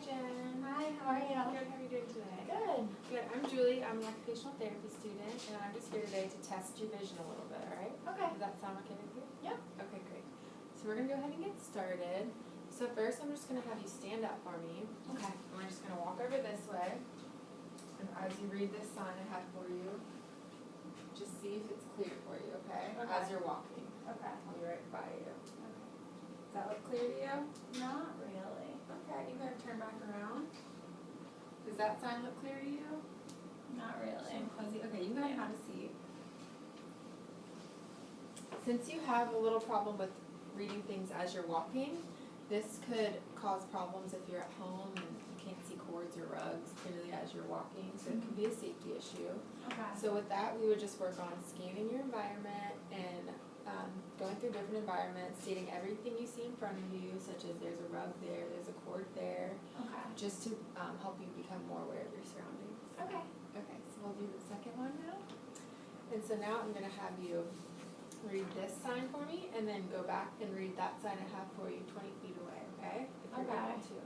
Jen. Hi, how are you? Good, how are you doing today? Good. Good, I'm Julie, I'm an occupational therapy student, and I'm just here today to test your vision a little bit, alright? Okay. Does that sound okay with you? Yep. Okay, great. So we're gonna go ahead and get started. So first, I'm just gonna have you stand up for me. Okay. And we're just gonna walk over this way. And as you read this sign I have for you, just see if it's clear for you, okay? Okay. As you're walking. Okay. I'll be right by you. Okay. Does that look clear to you? Not really. Okay, you gotta turn back around. Does that sign look clear to you? Not really. Fuzzy. Okay, you can have a seat. Since you have a little problem with reading things as you're walking, this could cause problems if you're at home and you can't see cords or rugs clearly as you're walking, so it could be a safety issue. Okay. So with that, we would just work on scanning your environment and going through different environments, stating everything you see in front of you, such as there's a rug there, there's a cord there, Okay. just to help you become more aware of your surroundings. Okay. Okay, so we'll do the second one now. And so now I'm going to have you read this sign for me, and then go back and read that sign I have for you 20 feet away, okay? If you're Okay. able to.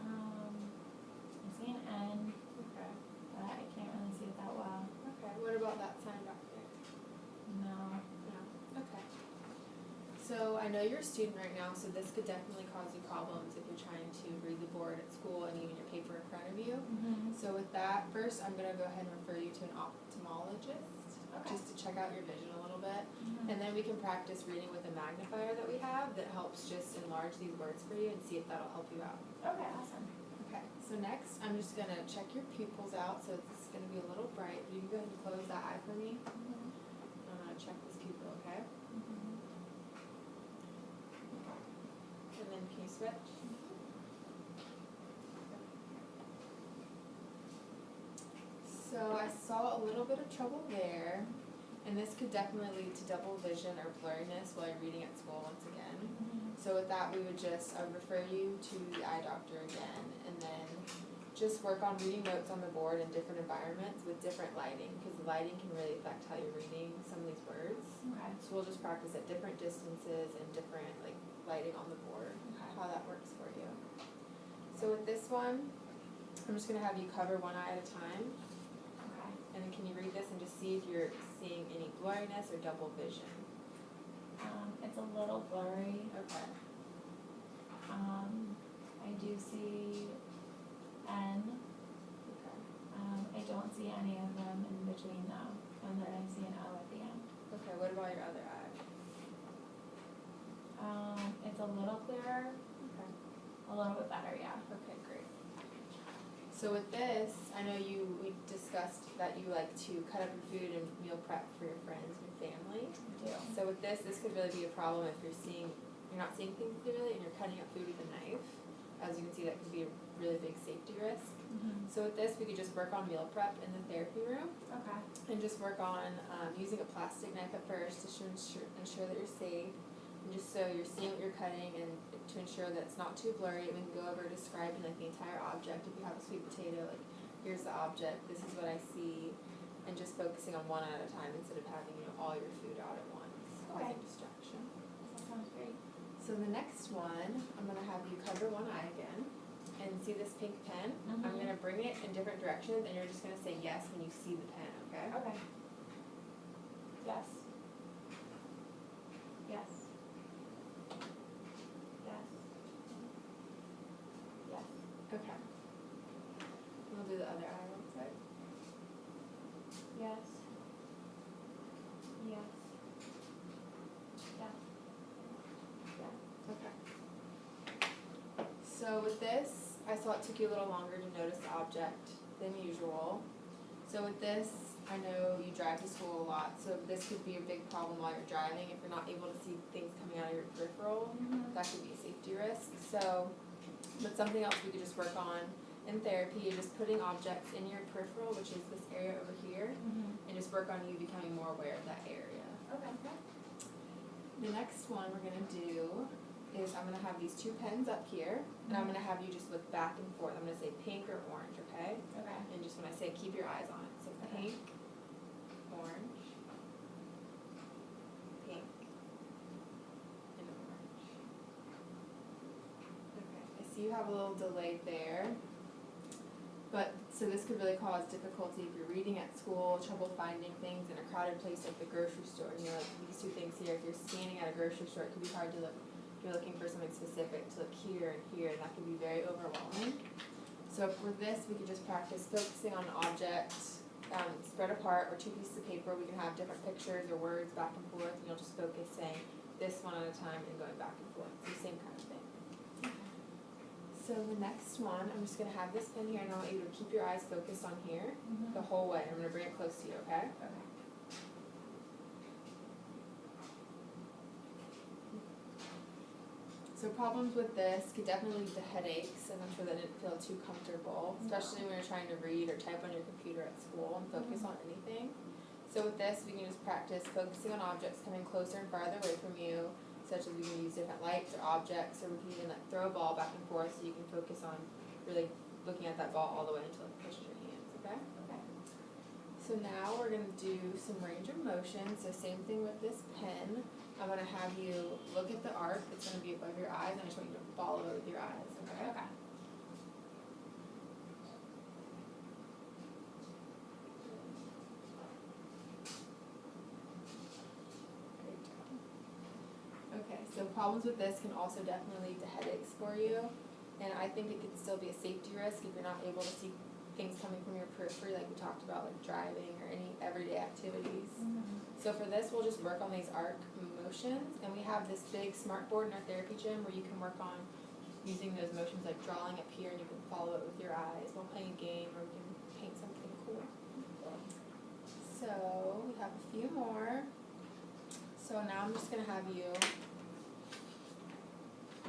I see an N, Okay. but I can't really see it that well. Okay, what about that sign back there? No. No. Okay. So I know you're a student right now, so this could definitely cause you problems if you're trying to read the board at school and even your paper in front of you. Mm-hmm. So with that, first I'm going to go ahead and refer you to an ophthalmologist, Okay. just to check out your vision a little bit. Mm-hmm. And then we can practice reading with a magnifier that we have that helps just enlarge these words for you and see if that'll help you out. Okay, awesome. Okay, so next I'm just going to check your pupils out, so it's going to be a little bright. You can go ahead and close that eye for me. Mm-hmm. I'm going to check this pupil, okay? Mm-hmm. And then can you switch? So I saw a little bit of trouble there, and this could definitely lead to double vision or blurriness while you're reading at school once again. Mm-hmm. So with that, we would just refer you to the eye doctor again, and then just work on reading notes on the board in different environments with different lighting, because the lighting can really affect how you're reading some of these words. Okay. So we'll just practice at different distances and different lighting on the board, Okay. how that works for you. So with this one, I'm just going to have you cover one eye at a time. Okay. And then can you read this and just see if you're seeing any blurriness or double vision? It's a little blurry. Okay. I do see N. Okay. I don't see any of them in between though, and then I see an O at the end. Okay, what about your other eye? It's a little clearer, Okay. a little bit better, yeah. Okay, great. So with this, I know we discussed that you like to cut up your food and meal prep for your friends and your family. I do. So with this could really be a problem if you're not seeing things clearly and you're cutting up food with a knife. As you can see, that could be a really big safety risk. Mm-hmm. So with this, we could just work on meal prep in the therapy room. Okay. And just work on using a plastic knife at first to ensure that you're safe, and just so you're seeing what you're cutting, and to ensure that it's not too blurry. We can go over describing the entire object. If you have a sweet potato, here's the object, this is what I see, and just focusing on one at a time instead of having all your food out at once, Okay. causing distraction. That sounds great. So the next one, I'm going to have you cover one eye again, and see this pink pen. Mhm. I'm going to bring it in different directions, and you're just going to say yes when you see the pen, okay? Okay. Yes. Yes. Yes. Yes. Okay. We'll do the other eye real quick. Yes. Yes. Yes. Yes. Okay. So with this, I saw it took you a little longer to notice the object than usual. So with this, I know you drive to school a lot, so this could be a big problem while you're driving. If you're not able to see things coming out of your peripheral, Mhm. that could be a safety risk. So, but something else we could just work on in therapy is just putting objects in your peripheral, which is this area over here, Mm-hmm. and just work on you becoming more aware of that area. Okay. The next one we're going to do is I'm going to have these two pens up here, and I'm going to have you just look back and forth. I'm going to say pink or orange, okay? Okay. And just when I say keep your eyes on it. So Okay. pink, orange, pink, and orange. Okay, I see see you have a little delay there. But, so this could really cause difficulty if you're reading at school, trouble finding things in a crowded place like the grocery store. You know, like these two things here, if you're standing at a grocery store, it can be hard to look, if you're looking for something specific, to look here and here, and that can be very overwhelming. So for this, we could just practice focusing on an object, spread apart, or two pieces of paper. We can have different pictures or words back and forth, and you'll just focus saying this one at a time and going back and forth. It's the same kind of thing. So the next one, I'm just gonna have this pen here, and I want you to keep your eyes focused on here the whole way. I'm gonna bring it close to you, okay? Okay. So problems with this could definitely lead to headaches, and I'm sure that didn't feel too comfortable, especially when you're trying to read or type on your computer at school and focus on anything. So with this, we can just practice focusing on objects coming closer and farther away from you, such as we can use different lights or objects, or we can even like throw a ball back and forth so you can focus on really looking at that ball all the way until it pushes your hands, okay? Okay. So now we're gonna do some range of motion, so same thing with this pen. I'm gonna have you look at the arc that's gonna be above your eyes, and I just want you to follow it with your eyes, okay? Okay. Great job. Okay, so problems with this can also definitely lead to headaches for you, and I think it could still be a safety risk if you're not able to see things coming from your periphery, like we talked about, like driving or any everyday activities. So for this, we'll just work on these arc motions, and we have this big smart board in our therapy gym where you can work on using those motions, like drawing up here, and you can follow it with your eyes while playing a game, or we can paint something cool. So we have a few more. So now I'm just gonna have you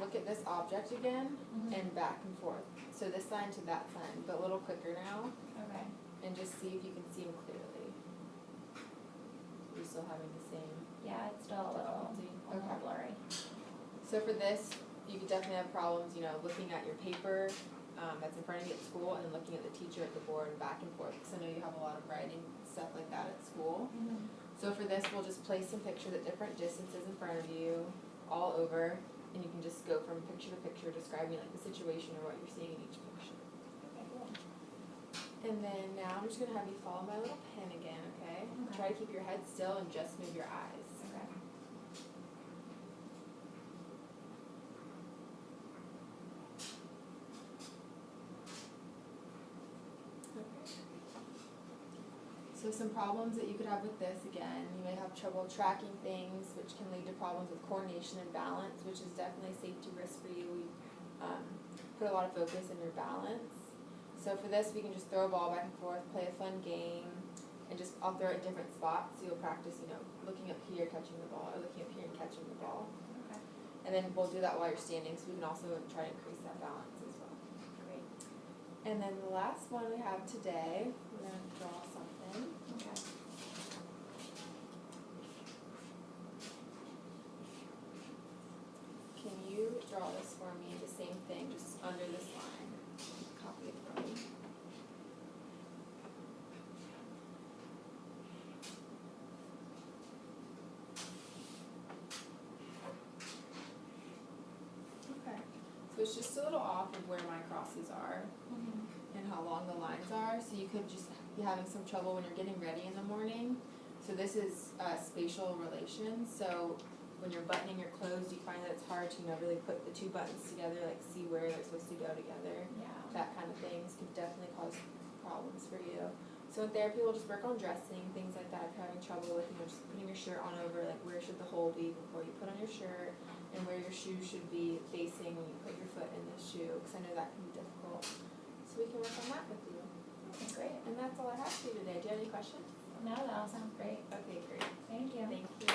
look at this object again and back and forth. So this sign to that sign, but a little quicker now, Okay. and just see if you can see them clearly. You're still having the same. Yeah, it's still a little Okay. blurry. So for this, you could definitely have problems, you know, looking at your paper that's in front of you at school, and looking at the teacher at the board and back and forth, because I know you have a lot of writing stuff like that at school. So for this, we'll just place some pictures at different distances in front of you, all over, and you can just go from picture to picture, describing like the situation or what you're seeing in each picture. Okay, cool. And then now I'm just gonna have you follow my little pen again, okay? Okay. Try to keep your head still and just move your eyes. Okay. So some problems that you could have with this, again, you may have trouble tracking things, which can lead to problems with coordination and balance, which is definitely a safety risk for you. We put a lot of focus in your balance. So for this, we can just throw a ball back and forth, play a fun game, and just, I'll throw it in different spots, so you'll practice, you know, looking up here, catching the ball, or looking up here and catching the ball. Okay. And then we'll do that while you're standing, so we can also try to increase that balance as well. Great. And then the last one we have today, we're gonna draw something. Okay. Can you draw this for me, the same thing, just under this line? Copy it from me. Okay, so it's just a little off of where my crosses are and how long the lines are, so you could just be having some trouble when you're getting ready in the morning. So this is spatial relations, so when you're buttoning your clothes, you find that it's hard to, you know, really put the two buttons together, like see where they're supposed to go together. Yeah. That kind of things could definitely cause problems for you. So in therapy, we'll just work on dressing, things like that. If you're having trouble with, you know, just putting your shirt on over, like where should the hole be before you put on your shirt, and where your shoe should be facing when you put your foot in the shoe, because I know that can be difficult. So we can work on that with you. Okay, great. And that's all I have for you today. Do you have any questions? No, that all sounds great. Okay, great. Thank you. Thank you.